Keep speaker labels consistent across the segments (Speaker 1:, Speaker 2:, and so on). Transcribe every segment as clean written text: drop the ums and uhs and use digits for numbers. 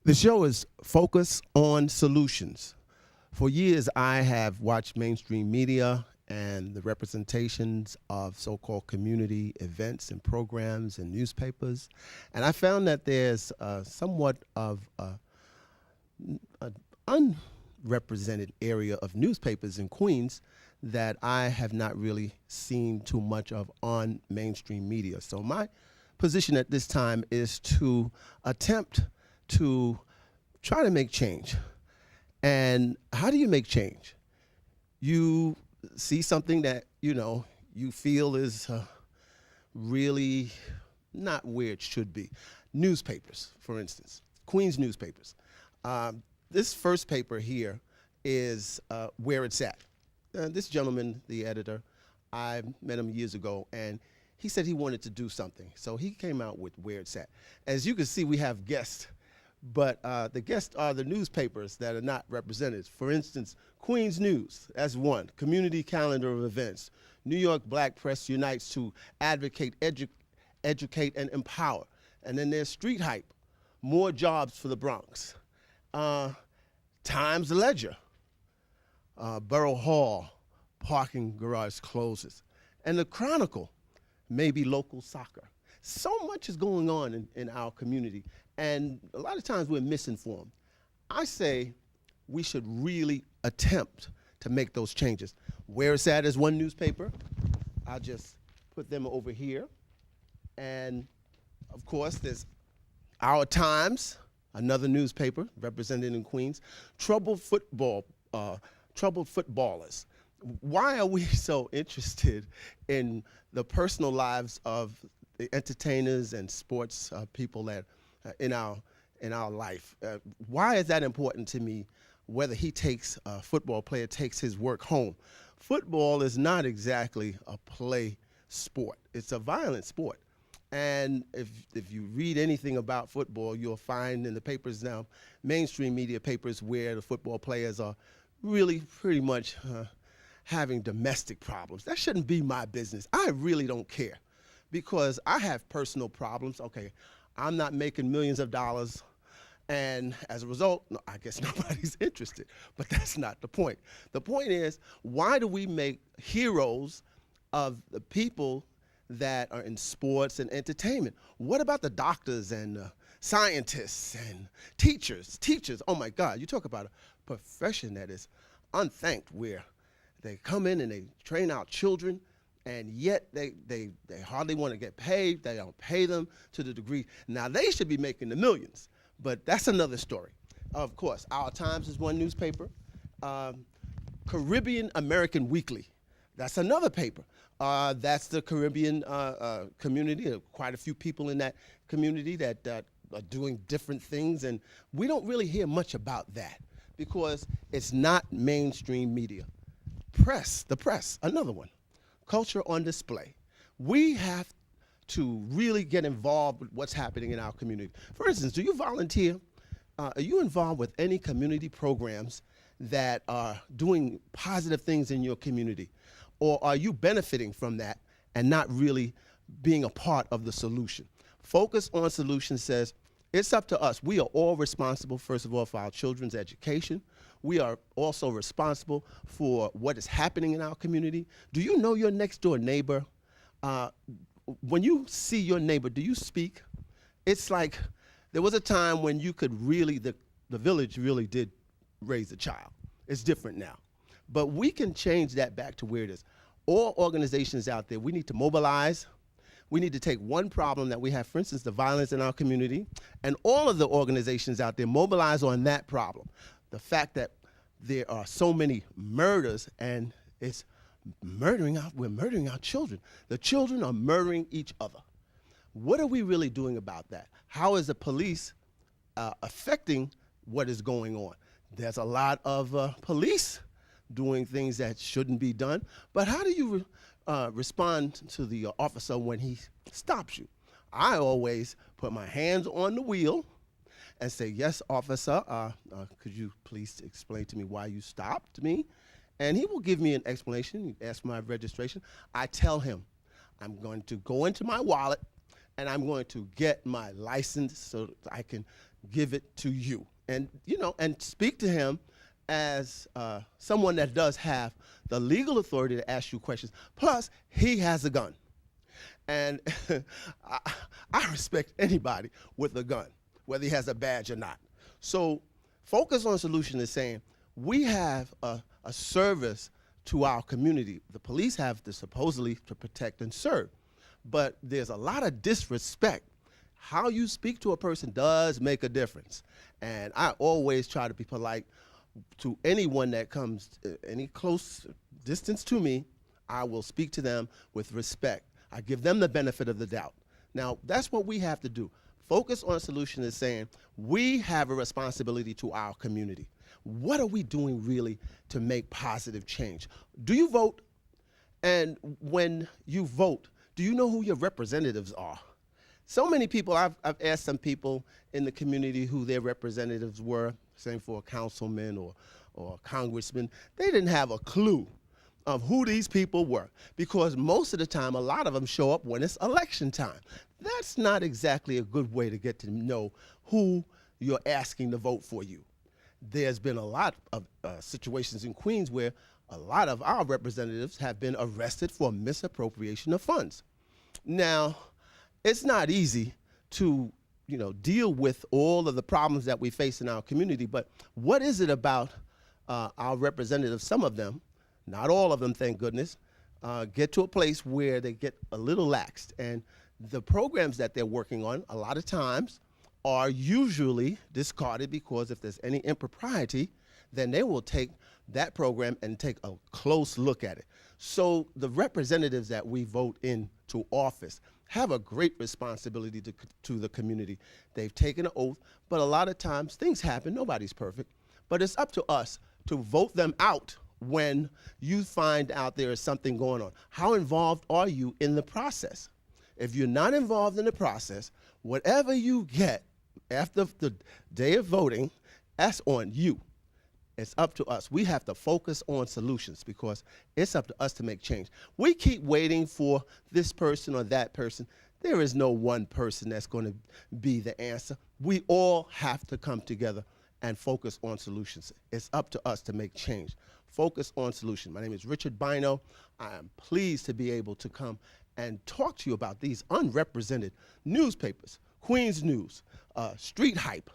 Speaker 1: The show is Focus on Solutions. For years, I have watched mainstream media and the representations of so called community events and programs and newspapers. And I found that there's somewhat of an unrepresented area of newspapers in Queens that I have not really seen too much of on mainstream media. So, my position at this time is to attempt to try to make change. And how do you make change? You see something that you feel is really not where it should be. Newspapers, for instance, Queens newspapers. This first paper here is where it's at. This gentleman, the editor, I met him years ago, and he said he wanted to do something. So he came out with where it's at. As you can see, we have guests, but the guests are the newspapers that are not represented. For instance, Queens News, that's one. Community calendar of events. New York Black Press unites to advocate, educate, and empower. And then there's Street Hype, more jobs for the Bronx. Times Ledger, Borough Hall, parking garage closes. And the Chronicle, maybe local soccer. So much is going on in our community, and a lot of times we're misinformed. I say we should really attempt to make those changes. Where it's at is one newspaper. I'll just put them over here. And of course, there's Our Times, another newspaper represented in Queens. Troubled footballers. Why are we so interested in the personal lives of the entertainers and sports people that in our life? Why is that important to me? Whether a football player takes his work home. Football is not exactly a play sport. It's a violent sport. And if you read anything about football, you'll find in the papers now, mainstream media papers, where the football players are really pretty much having domestic problems. That shouldn't be my business. I really don't care, because I have personal problems. Okay, I'm not making millions of dollars, and as a result, no, I guess nobody's interested. But that's not the point. The point is, why do we make heroes of the people that are in sports and entertainment? What about the doctors and scientists and teachers? Teachers, oh my God, you talk about a profession that is unthanked, where they come in and they train our children, and yet they hardly want to get paid. They don't pay them to the degree. Now, they should be making the millions, but that's another story. Of course, Our Times is one newspaper. Caribbean American Weekly, that's another paper. That's the Caribbean community. There are quite a few people in that community that are doing different things, and we don't really hear much about that because it's not mainstream media. The press, another one. Culture on display. We have to really get involved with what's happening in our community. For instance, do you volunteer? Are you involved with any community programs that are doing positive things in your community? Or are you benefiting from that and not really being a part of the solution? Focus on Solutions says it's up to us. We are all responsible, first of all, for our children's education. We are also responsible for what is happening in our community. Do you know your next door neighbor? When you see your neighbor, do you speak? It's like there was a time when you could really, the village really did raise a child. It's different now. But we can change that back to where it is. All organizations out there, we need to mobilize. We need to take one problem that we have, for instance, the violence in our community, and all of the organizations out there mobilize on that problem. The fact that there are so many murders, and we're murdering our children. The children are murdering each other. What are we really doing about that? How is the police affecting what is going on? There's a lot of police doing things that shouldn't be done, but how do you respond to the officer when he stops you? I always put my hands on the wheel and say, yes, officer, could you please explain to me why you stopped me? And he will give me an explanation. He asks for my registration. I tell him, I'm going to go into my wallet and I'm going to get my license so that I can give it to you. And, and speak to him as someone that does have the legal authority to ask you questions. Plus, he has a gun. And I, I respect anybody with a gun, whether he has a badge or not. So Focus on Solution is saying we have a service to our community. The police have to supposedly to protect and serve, but there's a lot of disrespect. How you speak to a person does make a difference. And I always try to be polite to anyone that comes any close distance to me. I will speak to them with respect. I give them the benefit of the doubt. Now, that's what we have to do. Focus on Solution is saying we have a responsibility to our community. What are we doing really to make positive change? Do you vote? And when you vote, do you know who your representatives are? So many people, I've asked some people in the community who their representatives were, same for a councilman or a congressman. They didn't have a clue of who these people were, because most of the time, a lot of them show up when it's election time. That's not exactly a good way to get to know who you're asking to vote for you. There's been a lot of situations in Queens where a lot of our representatives have been arrested for misappropriation of funds. Now, it's not easy to deal with all of the problems that we face in our community, but what is it about our representatives, some of them, not all of them, thank goodness, get to a place where they get a little laxed. And the programs that they're working on, a lot of times, are usually discarded because if there's any impropriety, then they will take that program and take a close look at it. So the representatives that we vote into office have a great responsibility to the community. They've taken an oath, but a lot of times things happen. Nobody's perfect. But it's up to us to vote them out when you find out there is something going on. How involved are you in the process? If you're not involved in the process, whatever you get after the day of voting, that's on you. It's up to us. We have to focus on solutions because it's up to us to make change. We keep waiting for this person or that person. There is no one person that's going to be the answer. We all have to come together and focus on solutions. It's up to us to make change. Focus on solution. My name is Richard Bino. I am pleased to be able to come and talk to you about these unrepresented newspapers. Queens News, Street Hype,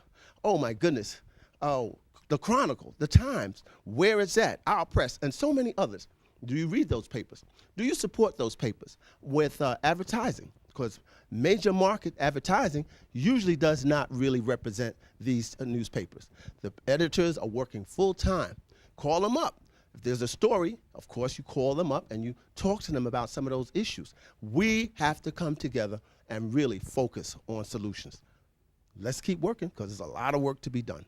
Speaker 1: oh my goodness, the Chronicle, the Times, Where It's At, Our Press, and so many others. Do you read those papers? Do you support those papers with advertising? Because major market advertising usually does not really represent these newspapers. The editors are working full time. Call them up. If there's a story, of course, you call them up and you talk to them about some of those issues. We have to come together and really focus on solutions. Let's keep working because there's a lot of work to be done.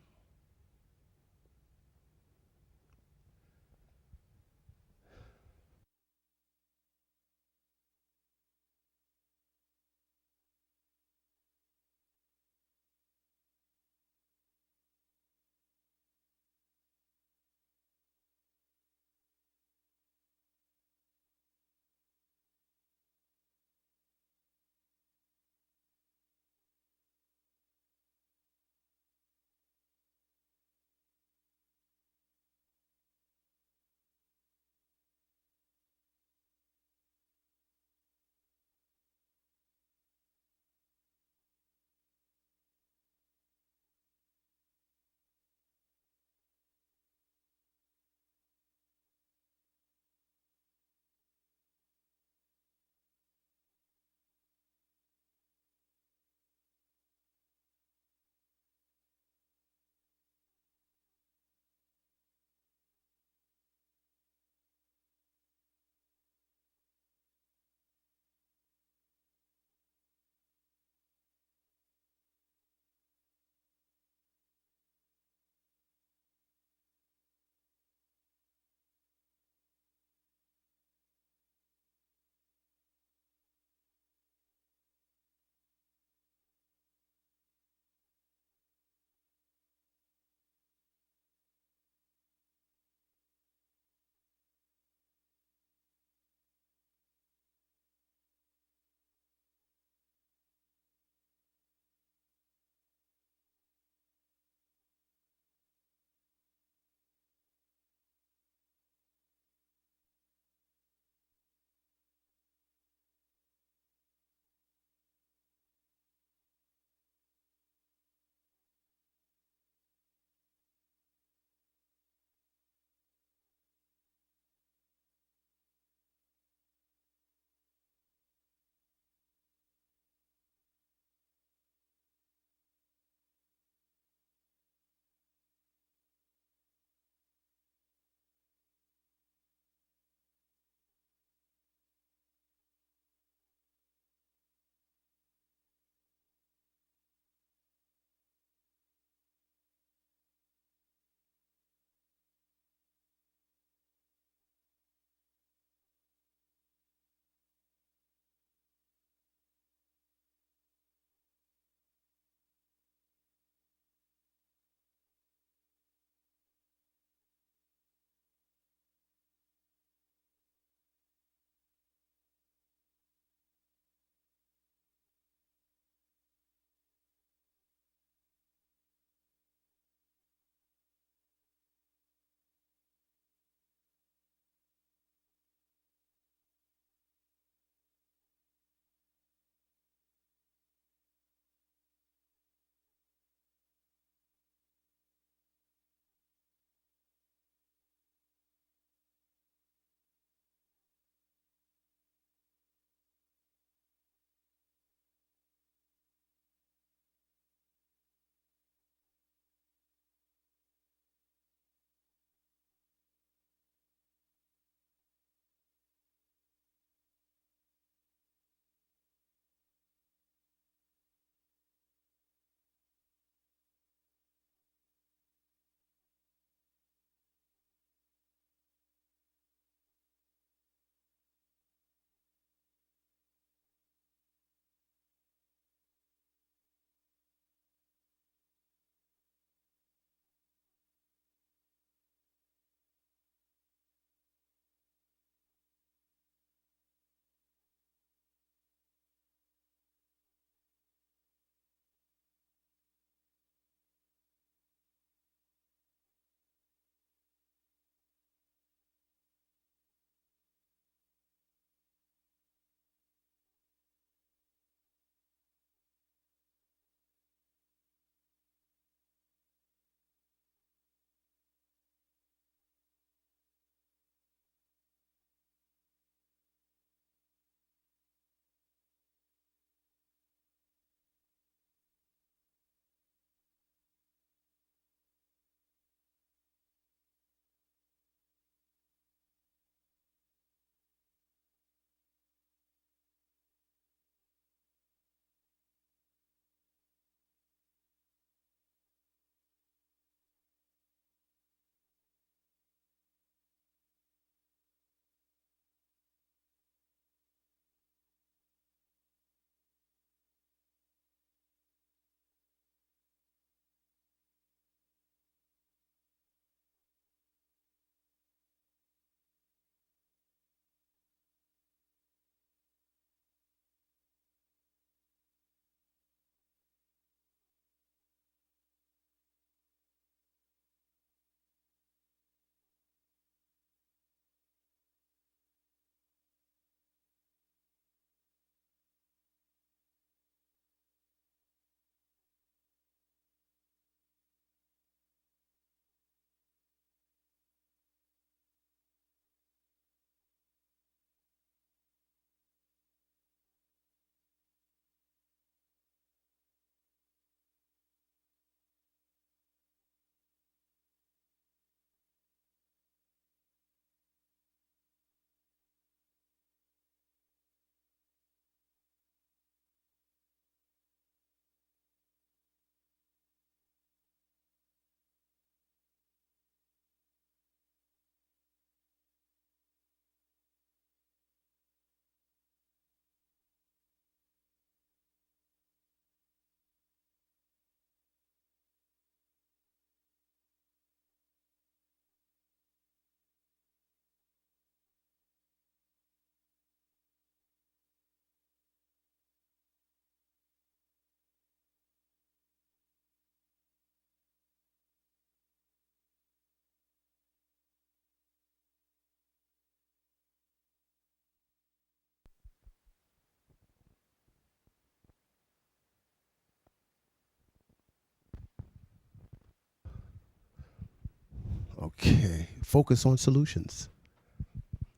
Speaker 1: Okay, focus on solutions.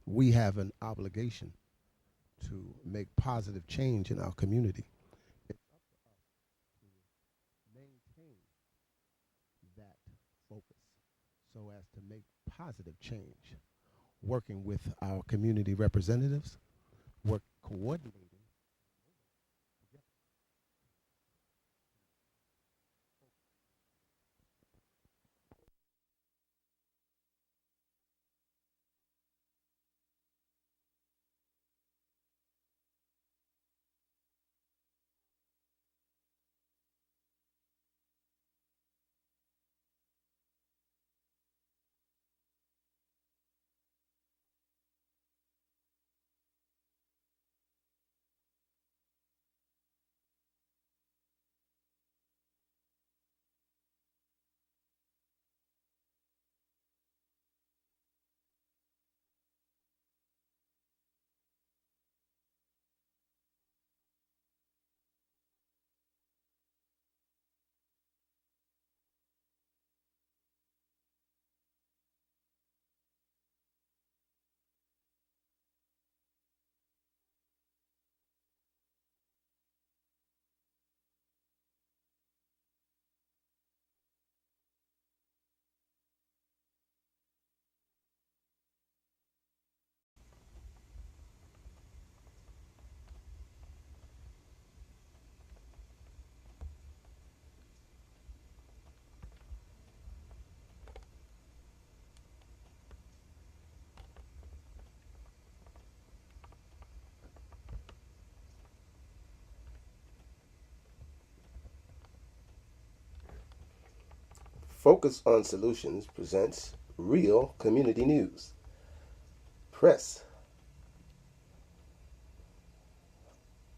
Speaker 1: We have an obligation to make positive change in our community. It's maintain that focus so as to make positive change, working with our community representatives, work coordinating. Focus on Solutions presents Real Community News. Press,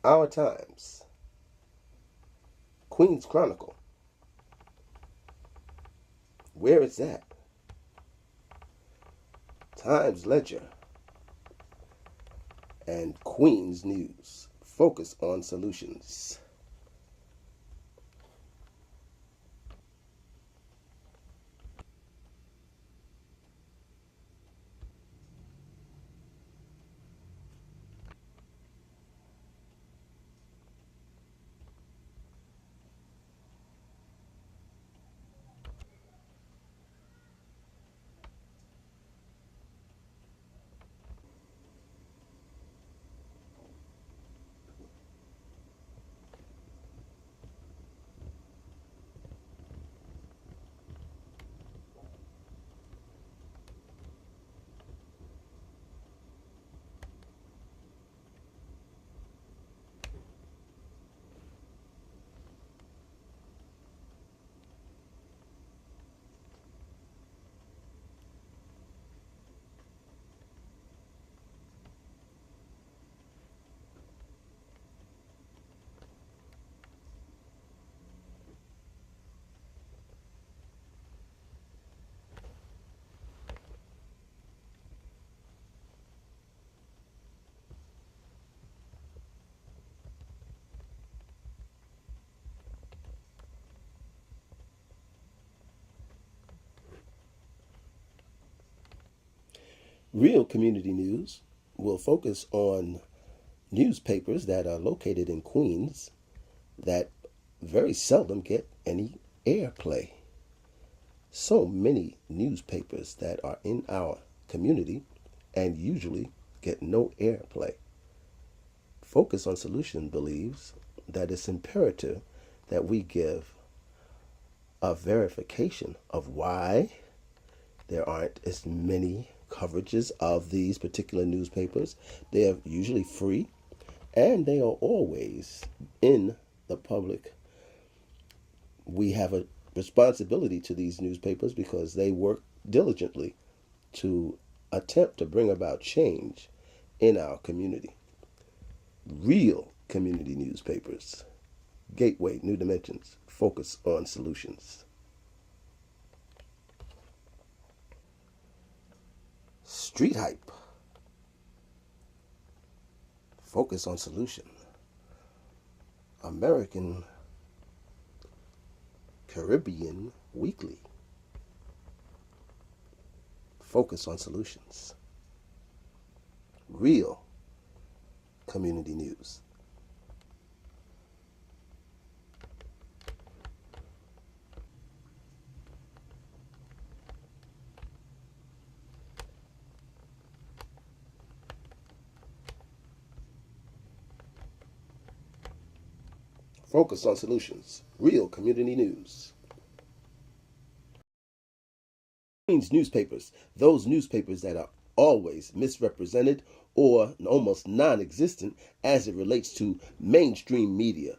Speaker 1: Our Times, Queens Chronicle, Where It's At, Times Ledger, and Queens News. Focus on Solutions. Real Community News will focus on newspapers that are located in Queens that very seldom get any airplay. So many newspapers that are in our community and usually get no airplay. Focus on Solution believes that it's imperative that we give a verification of why there aren't as many coverages of these particular newspapers. They are usually free and they are always in the public. We have a responsibility to these newspapers because they work diligently to attempt to bring about change in our community. Real community newspapers. Gateway New Dimensions. Focus on Solutions. Street Hype. Focus on Solution. American Caribbean Weekly. Focus on solutions. Real community news. Focus on solutions. Real community news. Newspapers, those newspapers that are always misrepresented or almost non-existent as it relates to mainstream media.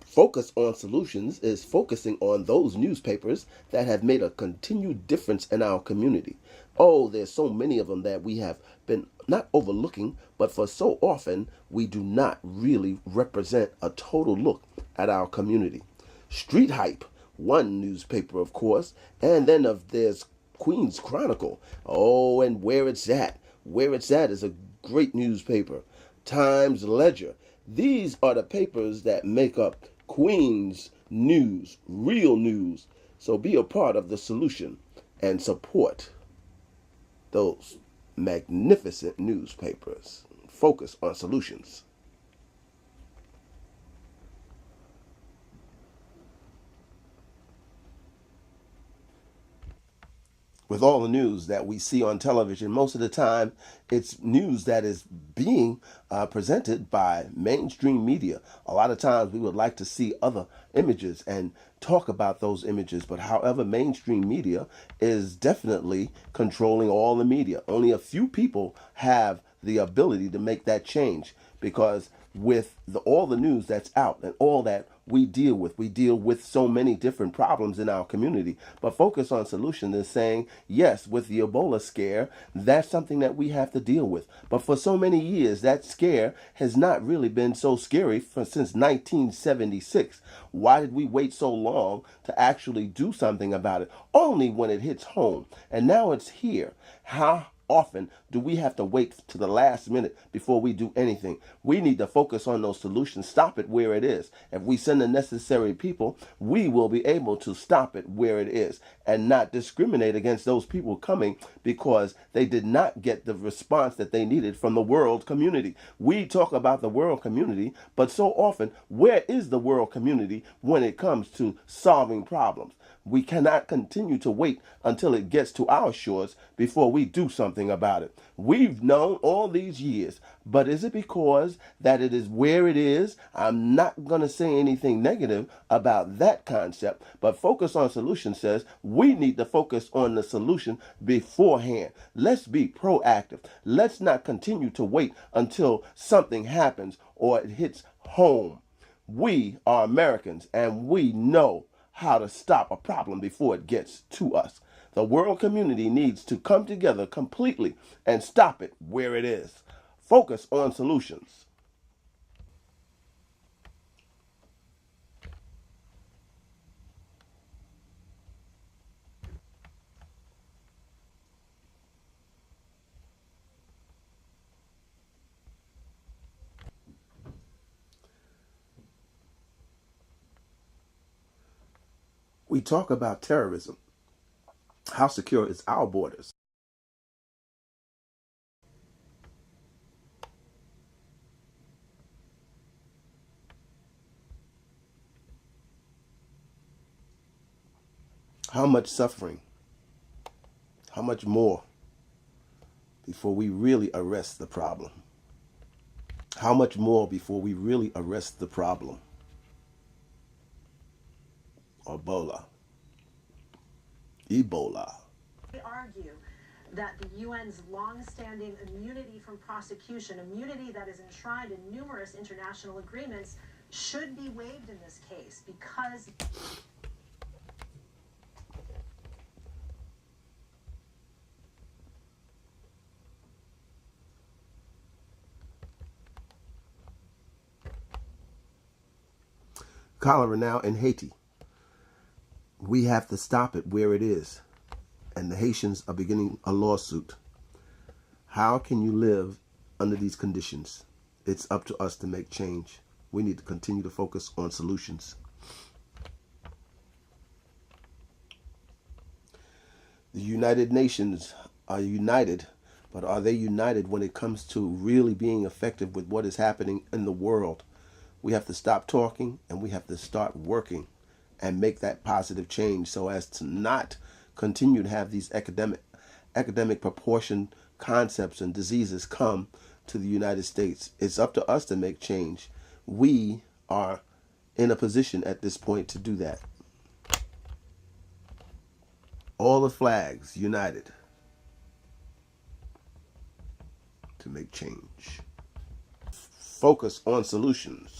Speaker 1: Focus on Solutions is focusing on those newspapers that have made a continued difference in our community. Oh, there's so many of them that we have been not overlooking, but for so often we do not really represent a total look at our community. Street Hype, one newspaper, of course, and then there's Queens Chronicle. Oh, and Where It's At. Where It's At is a great newspaper. Times Ledger. These are the papers that make up Queens news, real news. So be a part of the solution and support those magnificent newspapers. Focus on solutions. With all the news that we see on television, most of the time it's news that is being presented by mainstream media. A lot of times we would like to see other images and talk about those images, but however, mainstream media is definitely controlling all the media. Only a few people have the ability to make that change, because with all the news that's out and all that we deal with so many different problems in our community. But Focus on Solution is saying, yes, with the Ebola scare, that's something that we have to deal with. But for so many years, that scare has not really been so scary since 1976. Why did we wait so long to actually do something about it? Only when it hits home. And now it's here. How often do we have to wait to the last minute before we do anything? We need to focus on those solutions, stop it where it is. If we send the necessary people, we will be able to stop it where it is and not discriminate against those people coming because they did not get the response that they needed from the world community. We talk about the world community, but so often, where is the world community when it comes to solving problems? We cannot continue to wait until it gets to our shores before we do something about it. We've known all these years, but is it because that it is where it is? I'm not going to say anything negative about that concept, but Focus on Solution says we need to focus on the solution beforehand. Let's be proactive. Let's not continue to wait until something happens or it hits home. We are Americans and we know how to stop a problem before it gets to us. The world community needs to come together completely and stop it where it is. Focus on solutions. We talk about terrorism. How secure is our borders? How much suffering? How much more before we really arrest the problem? How much more before we really arrest the problem? Ebola.
Speaker 2: They argue that the UN's long-standing immunity from prosecution, immunity that is enshrined in numerous international agreements, should be waived in this case because
Speaker 1: cholera now in Haiti. We have to stop it where it is. And the Haitians are beginning a lawsuit. How can you live under these conditions? It's up to us to make change. We need to continue to focus on solutions. The United Nations are united, but are they united when it comes to really being effective with what is happening in the world? We have to stop talking and we have to start working and make that positive change so as to not continue to have these academic proportion concepts and diseases come to the United States. It's up to us to make change. We are in a position at this point to do that. All the flags united to make change. Focus on solutions.